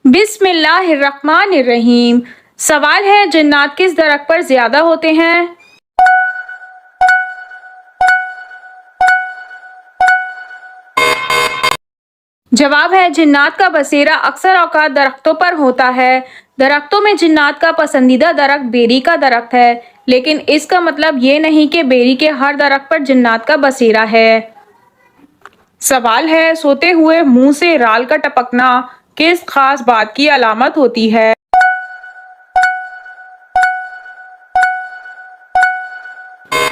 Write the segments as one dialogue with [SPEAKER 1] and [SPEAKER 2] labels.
[SPEAKER 1] बिस्मिल्लाहिर्रहमानिर्रहीम। सवाल है, जिन्नात किस दरख्त पर ज्यादा होते हैं? जवाब है, जिन्नात का बसेरा अक्सर औकात दरख्तों पर होता है। दरख्तों में जिन्नात का पसंदीदा दरख्त बेरी का दरख्त है, लेकिन इसका मतलब ये नहीं कि बेरी के हर दरख्त पर जिन्नात का बसेरा है। सवाल है, सोते हुए मुंह से राल का टपकना किस खास बात की अलामत होती है?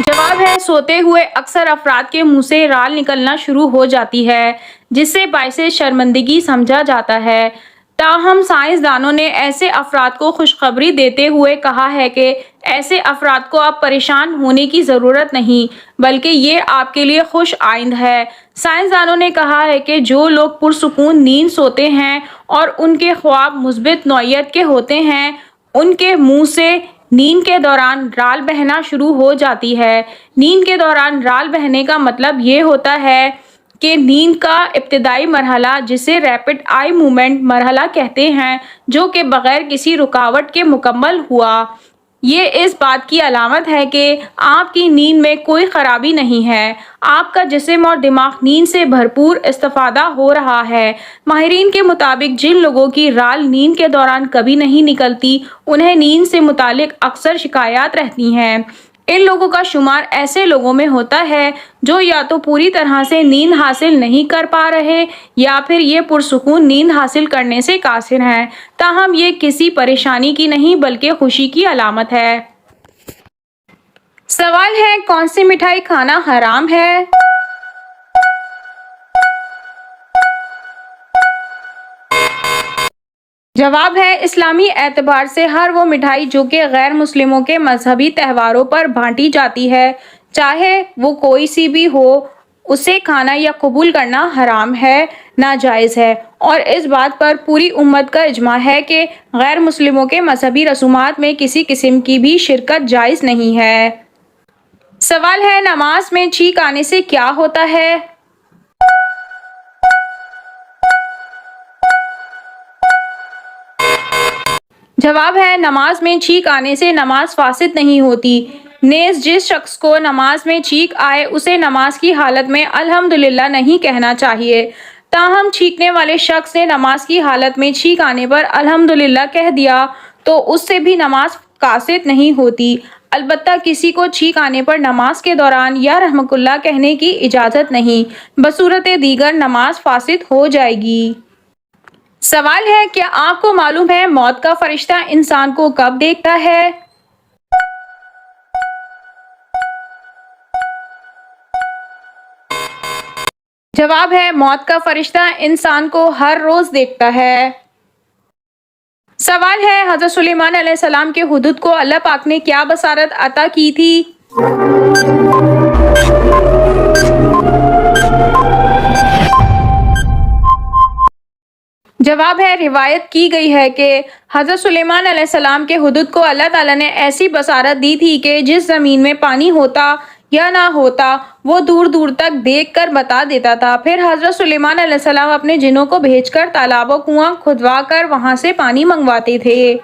[SPEAKER 1] जवाब है, सोते हुए अक्सर अफराद के मुंह से राल निकलना शुरू हो जाती है, जिससे बाइसे शर्मिंदगी समझा जाता है। ताहम साइंसदानों ने ऐसे अफराद को खुशखबरी देते हुए कहा है कि ऐसे अफराद को अब परेशान होने की ज़रूरत नहीं, बल्कि ये आपके लिए खुश आइंद है। साइंसदानों ने कहा है कि जो लोग पुरसुकून नींद सोते हैं और उनके ख्वाब मुस्बित नौइयत के होते हैं, उनके मुंह से नींद के दौरान राल बहना शुरू हो जाती है। नींद के दौरान राल बहने का मतलब ये होता है कि नींद का इब्तिदाई मरहला, जिसे रैपिड आई मूवमेंट मरहला कहते हैं, जो कि बगैर किसी रुकावट के मुकम्मल हुआ, ये इस बात की अलामत है कि आपकी नींद में कोई खराबी नहीं है। आपका जिस्म और दिमाग नींद से भरपूर इस्तिफादा हो रहा है। माहिरीन के मुताबिक जिन लोगों की राल नींद के दौरान कभी नहीं निकलती, उन्हें नींद से मुतालिक अक्सर शिकायत रहती हैं। इन लोगों का शुमार ऐसे लोगों में होता है जो या तो पूरी तरह से नींद हासिल नहीं कर पा रहे या फिर ये पुरसुकून नींद हासिल करने से कासिर हैं। ताहम ये किसी परेशानी की नहीं बल्कि खुशी की अलामत है। सवाल है, कौन सी मिठाई खाना हराम है? जवाब है, इस्लामी एतबार से हर वो मिठाई जो कि गैर मुस्लिमों के मजहबी त्योहारों पर बांटी जाती है, चाहे वो कोई सी भी हो, उसे खाना या कबूल करना हराम है, नाजायज़ है। और इस बात पर पूरी उम्मत का इजमा है कि गैर मुस्लिमों के मजहबी रसूमात में किसी किस्म की भी शिरकत जायज़ नहीं है। सवाल है, नमाज में छींक आने से क्या होता है? जवाब है, नमाज में छींक आने से नमाज फासिद नहीं होती। नेज़ जिस शख्स को नमाज में छींक आए, उसे नमाज की हालत में अल्हम्दुलिल्लाह नहीं कहना चाहिए। ताहम छींकने वाले शख्स ने नमाज की हालत में छींक आने पर अल्हम्दुलिल्लाह कह दिया तो उससे भी नमाज फासिद नहीं होती। अलबत्ता किसी को छींक आने पर नमाज के दौरान या रहमकुल्लाह कहने की इजाज़त नहीं, बसूरत दीगर नमाज फासिद हो जाएगी। सवाल है, क्या आपको मालूम है मौत का फरिश्ता इंसान को कब देखता है? जवाब है, मौत का फरिश्ता इंसान को हर रोज देखता है। सवाल है, हज़रत सुलेमान अलैहिस्सलाम के हुदूद को अल्लाह पाक ने क्या बसारत अता की थी? जवाब है, रिवायत की गई है कि हज़रत सुलेमान अलैहिस्सलाम के हुदूद को अल्लाह ताला ने ऐसी बसारत दी थी कि जिस ज़मीन में पानी होता या ना होता, वो दूर दूर तक देखकर बता देता था। फिर हज़रत सुलेमान अलैहिस्सलाम अपने जिनों को भेजकर तालाबों कुआं खुदवा कर वहां से पानी मंगवाते थे।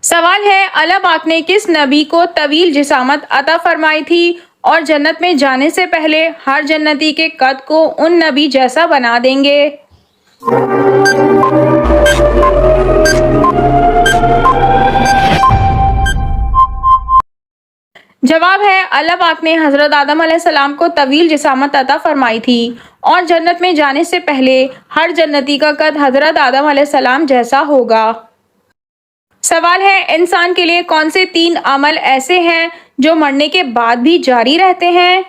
[SPEAKER 1] सवाल है, अल्लाह पाक ने किस नबी को तवील जिसामत अता फरमाई थी और जन्नत में जाने से पहले हर जन्नती के कद को उन नबी जैसा बना देंगे? जवाब है, अल्लाह पाक ने हज़रत आदम अलैहिस्सलाम को तवील जिसामत अता फरमाई थी और जन्नत में जाने से पहले हर जन्नती का कद हज़रत आदम अलैहिस्सलाम जैसा होगा। सवाल है, इंसान के लिए कौन से 3 अमल ऐसे हैं जो मरने के बाद भी जारी रहते हैं?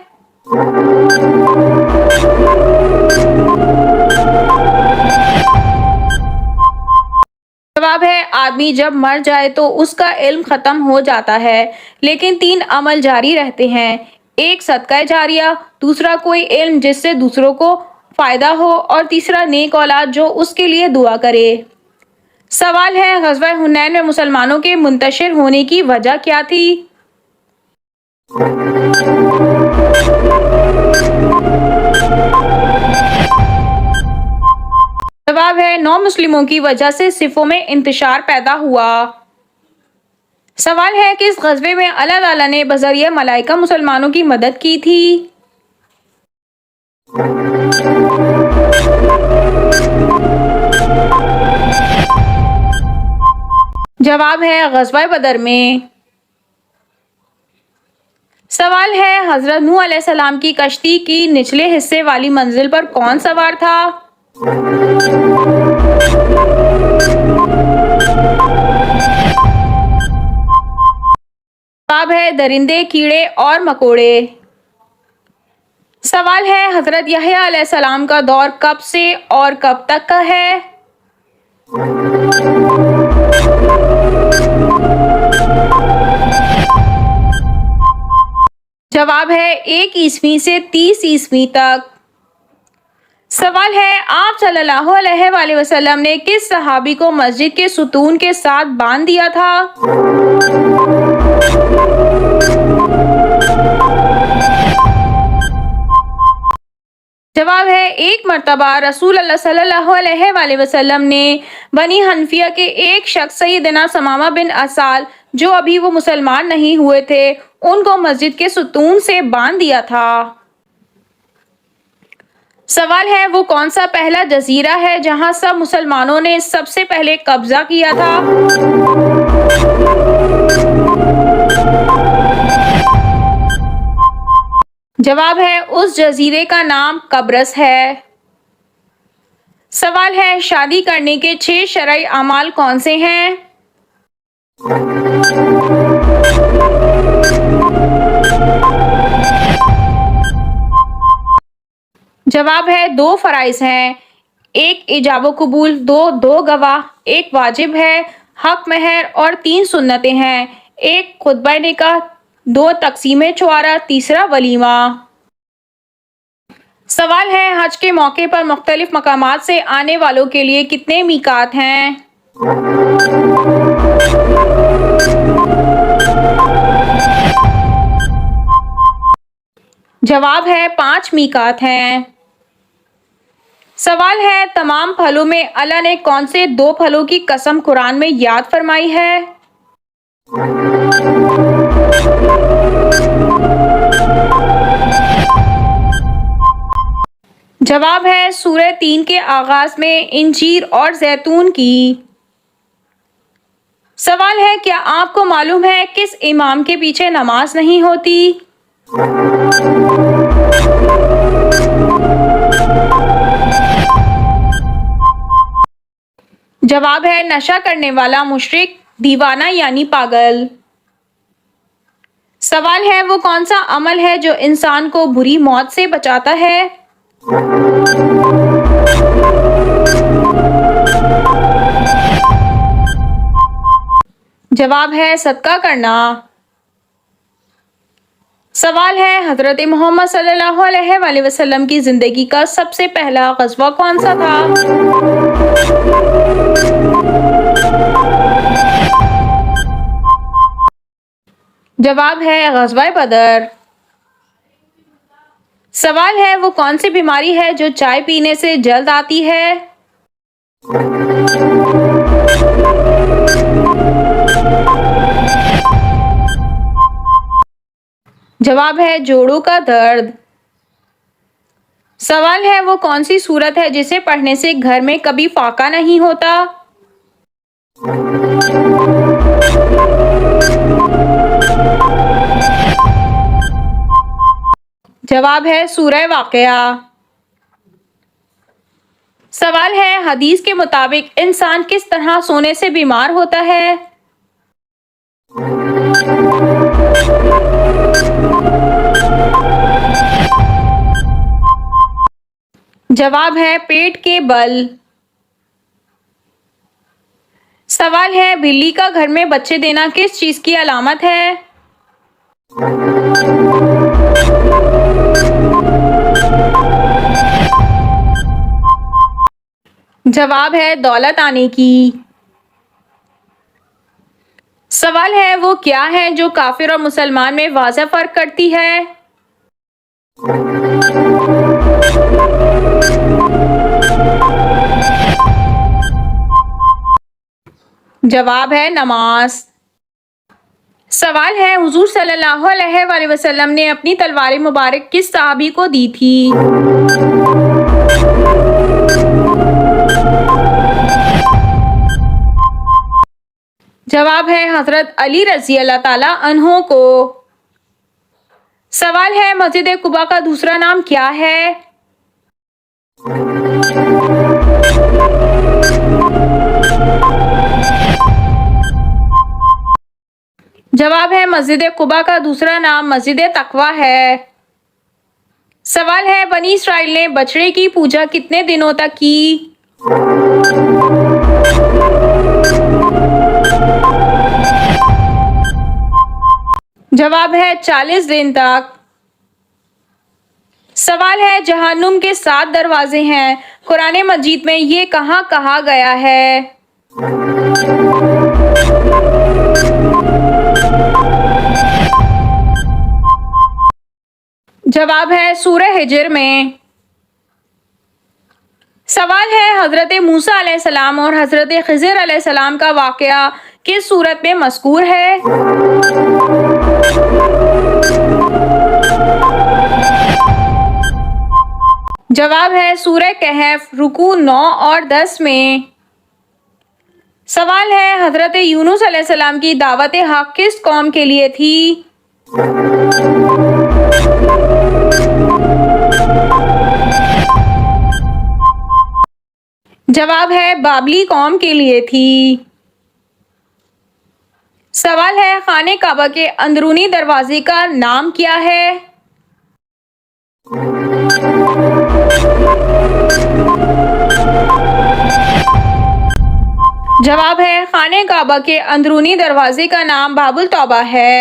[SPEAKER 1] जवाब है, आदमी जब मर जाए तो उसका इल्म खत्म हो जाता है, लेकिन 3 अमल जारी रहते हैं। एक सदका जारिया, दूसरा कोई इल्म जिससे दूसरों को फायदा हो और तीसरा नेक औलाद जो उसके लिए दुआ करे। सवाल है, ग़ज़वा हुनैन में मुसलमानों के मुंतशिर होने की वजह क्या थी? जवाब है नौ मुस्लिमों की वजह से सिफों में इंतशार पैदा हुआ। सवाल है किस गज़वे में अल्लाह ताला ने बज़रिया मलाइका मुसलमानों की मदद की थी? जवाब है ग़ज़वा बदर में। सवाल है हज़रत नूह अलैहिस्सलाम की कश्ती की निचले हिस्से वाली मंजिल पर कौन सवार था? जवाब है दरिंदे, कीड़े और मकोड़े। सवाल है हज़रत यहया अलैहिस्सलाम का दौर कब से और कब तक का है? जवाब है 1 ईस्वी से 30 ईस्वी तक। सवाल है आप सल्लल्लाहु अलैहि वसल्लम ने किस सहाबी को मस्जिद के सुतून के साथ बांध दिया था? जवाब है एक मर्तबा रसूल अल्लाह सल्लल्लाहु अलैहि वसल्लम ने बनी हनफिया के एक शख्स सैयदना समामा बिन असाल जो अभी वो मुसलमान नहीं हुए थे उनको मस्जिद के सुतून से बांध दिया था। सवाल है वो कौन सा पहला जजीरा है जहां सब मुसलमानों ने सबसे पहले कब्जा किया था? जवाब है उस जजीरे का नाम कब्रस है। सवाल है शादी करने के 6 शरई अमाल कौन से हैं? जवाब है 2 फराइज हैं, 1 इजाब कबूल, 2 गवाह, 1 वाजिब है, हक महर और 3 सुन्नतें हैं, 1 खुतबा निकाह, 2 तकसीम चुआरा, तीसरा वलीमा। सवाल है हज के मौके पर मुख्तलिफ मकामात से आने वालों के लिए कितने मीकात हैं? जवाब है 5 मीकात हैं। सवाल है तमाम फलों में अल्लाह ने कौन से 2 फलों की कसम कुरान में याद फरमाई है? जवाब है सूरह 3 के आगाज में इंजीर और जैतून की। सवाल है क्या आपको मालूम है किस इमाम के पीछे नमाज नहीं होती? जवाब है नशा करने वाला मुशरिक, दीवाना यानी पागल। सवाल है वो कौन सा अमल है जो इंसान को बुरी मौत से बचाता है? जवाब है सदका करना। सवाल है हजरत मोहम्मद सल्लल्लाहु अलैहि वसल्लम की जिंदगी का सबसे पहला ग़ज़वा कौन सा था? जवाब है ग़ज़वा बदर। सवाल है वो कौन सी बीमारी है जो चाय पीने से जल्द आती है? जवाब है जोड़ों का दर्द। सवाल है वो कौन सी सूरत है जिसे पढ़ने से घर में कभी फाका नहीं होता? जवाब है सूरह वाक़िया। सवाल है हदीस के मुताबिक इंसान किस तरह सोने से बीमार होता है? जवाब है पेट के बल। सवाल है बिल्ली का घर में बच्चे देना किस चीज की अलामत है? जवाब है दौलत आने की। सवाल है वो क्या है जो काफिर और मुसलमान में वाज़ेह फर्क करती है? जवाब है नमाज। सवाल है हुजूर सल्लल्लाहु अलैहि वसल्लम ने अपनी तलवार मुबारक किस सहाबी को दी थी? जवाब है हजरत अली रजी अल्लाह ताला अन्हो को। सवाल है मस्जिद कुबा का दूसरा नाम क्या है? जवाब है मस्जिद कुबा का दूसरा नाम मस्जिद तकवा है। सवाल है बनी इस्राइल ने बछड़े की पूजा कितने दिनों तक की? जवाब है 40 दिन तक। सवाल है जहन्नुम के 7 दरवाजे हैं, कुरान मजीद में ये कहाँ कहा गया है? जवाब है सूरह हिजर में। सवाल है हजरत मूसा अलैहिस्सलाम और हजरत खिज़र अलैहिस्सलाम का वाक़या किस सूरत में मज़कूर है? जवाब है सूरह कहफ रुकू 9 और 10 में। सवाल है हजरत यूनुस अलैहिस्सलाम की दावत हक किस कौम के लिए थी? जवाब है बाबली कौम के लिए थी। सवाल है खाने काबा के अंदरूनी दरवाजे का नाम क्या है? जवाब है खाने काबा के अंदरूनी दरवाजे का नाम बाबुल तौबा है।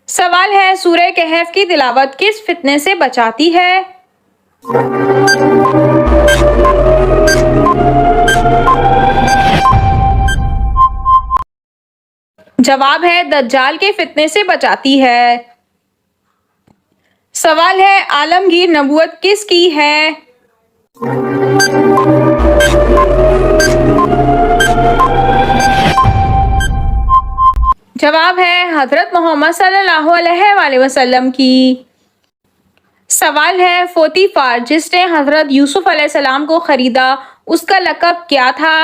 [SPEAKER 1] सवाल है सूरह कहफ की तिलावत किस फितने से बचाती है? जवाब है दज्जाल के फितने से बचाती है। सवाल है आलमगीर नबूवत किसकी है? जवाब है हजरत मोहम्मद सल्लल्लाहु अलैहि वसल्लम की। सवाल है फोतीफार जिसने हजरत यूसुफ अलैहिस्सलाम को खरीदा उसका लक़ब क्या था?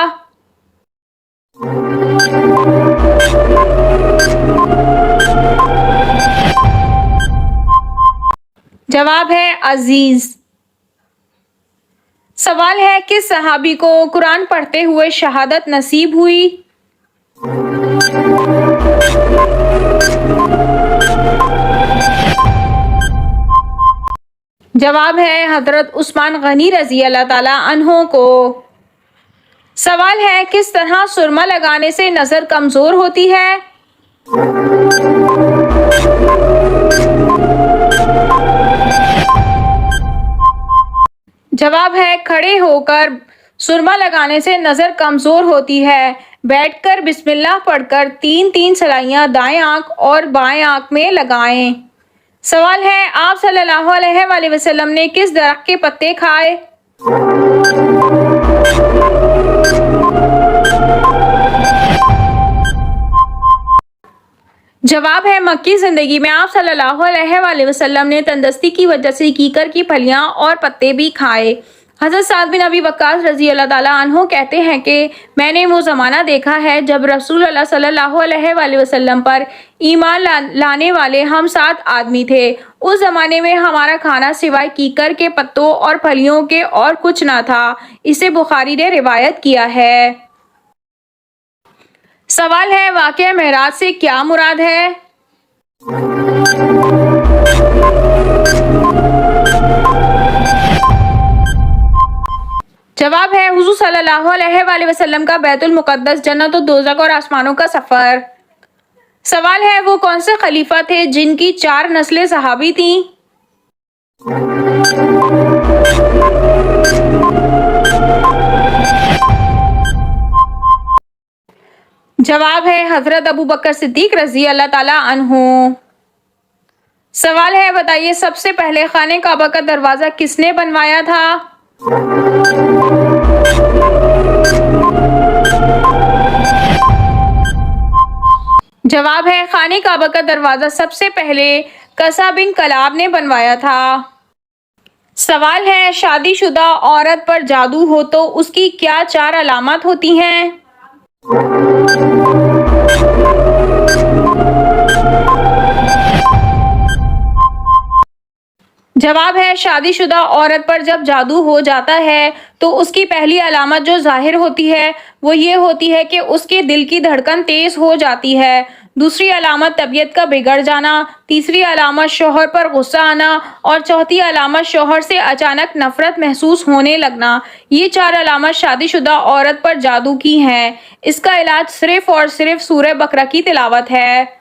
[SPEAKER 1] जवाब है अजीज। सवाल है किस सहाबी को कुरान पढ़ते हुए शहादत नसीब हुई? जवाब है हजरत उस्मान गनी रजी अल्लाह ताला अन्हो को। सवाल है किस तरह सुरमा लगाने से नजर कमजोर होती है? जवाब है खड़े होकर सुरमा लगाने से नजर कमजोर होती है। बैठकर बिस्मिल्लाह पढ़कर 3-3 सलाइयां दाएं आंख और बाएं आंख में लगाएं। सवाल है आप सल्लल्लाहु अलैहि वसल्लम ने किस दरख्त के पत्ते खाए? जवाब है मक्की जिंदगी में आप सल्लल्लाहु अलैहि वसल्लम ने तंदुरुस्ती की वजह से कीकर की फलियां और पत्ते भी खाए। हज़रत साद बिन अबी वक्कास रजी अल्लाह ताला अन्हो कहते हैं कि मैंने वो ज़माना देखा है जब रसूल अल्लाह सल्लल्लाहु अलैहि वसल्लम पर ईमान लाने वाले हम 7 आदमी थे। उस ज़माने में हमारा खाना सिवाय कीकर के पत्तों और फलियों के और कुछ ना था। इसे बुखारी ने रिवायत किया है। सवाल है वाक़या मेराज से क्या मुराद है? जवाब है हुज़ूर सल्लल्लाहु अलैहि वसल्लम का बैतुल मुक़द्दस, जन्नत और दोज़ख और आसमानों का सफ़र। सवाल है वो कौन से खलीफा थे जिनकी 4 नस्लें सहाबी थीं? जवाब है हजरत अबू बकर सिद्दीक रजी अल्लाह ताला अन्हु। सवाल है बताइए सबसे पहले खाने काबा का दरवाजा किसने बनवाया था? जवाब है खाने काबा का दरवाज़ा सबसे पहले कसा बिन कलाब ने बनवाया था। सवाल है शादीशुदा औरत पर जादू हो तो उसकी क्या 4 अलामत होती हैं? जवाब है शादीशुदा औरत पर जब जादू हो जाता है तो उसकी पहली अलामत जो जाहिर होती है वो ये होती है कि उसके दिल की धड़कन तेज हो जाती है। दूसरी अलामत तबीयत का बिगड़ जाना, तीसरी अलामत शौहर पर गुस्सा आना और चौथी अलामत शौहर से अचानक नफरत महसूस होने लगना। ये 4 अलामत शादीशुदा औरत पर जादू की हैं। इसका इलाज सिर्फ और सिर्फ सूरह बकरा की तिलावत है।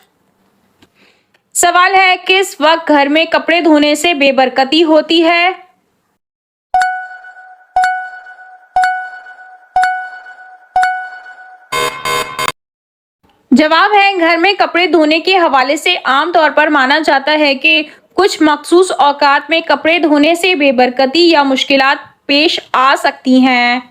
[SPEAKER 1] सवाल है किस वक्त घर में कपड़े धोने से बेबरकती होती है? जवाब है घर में कपड़े धोने के हवाले से आमतौर पर माना जाता है कि कुछ मखसूस औकात में कपड़े धोने से बेबरकती या मुश्किलात पेश आ सकती हैं।